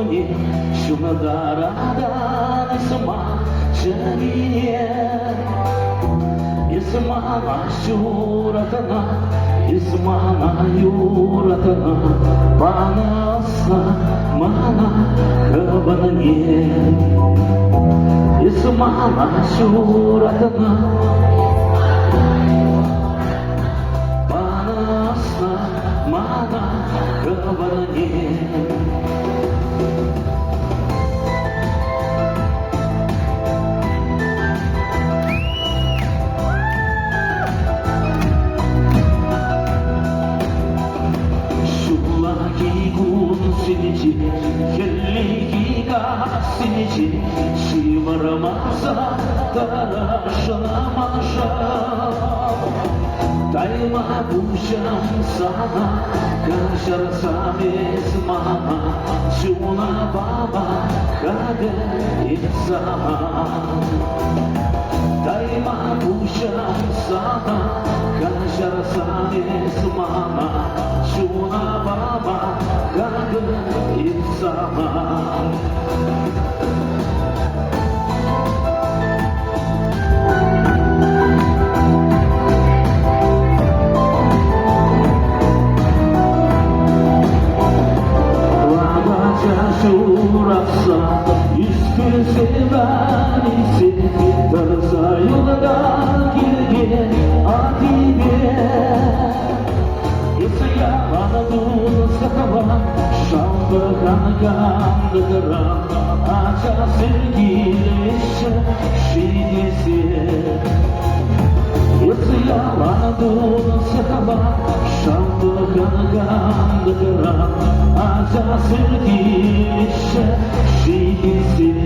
мне, шумно дорога, и сама чарине. И сама юратана, и сама юратана, панасна мана кабанане. И сама юратана, панасна мана кабанане. Sinici, kelliga sinici, şimarmasa karşılamışa. Daima kuşam sana, kaşarsam esmama, şuna baba kader insana. Daima kuşam sana, kaşarsam esmama, şuna baba kader insana. Şurası üstü sevenisi darısa yolda girge adibe Yasaya anadolu sakava şamlı kankandıra aça sevgilişe şidesi Yasaya anadolu sakava şamlı kankandıra aça sevgilişe şidesi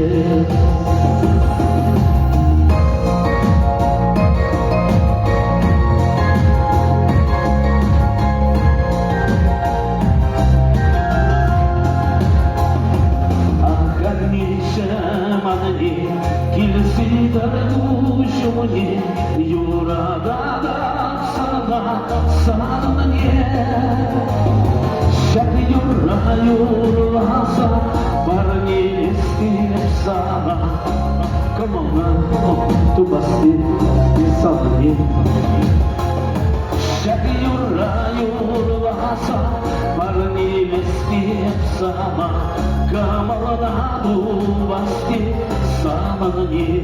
Kilisi darduş muni yurada sana sanmanye Şak yurasa barni isteyip sana Come on man, tu basti sanmanye Şak yurasa barni isteyip sana Come on tu basti sanmanye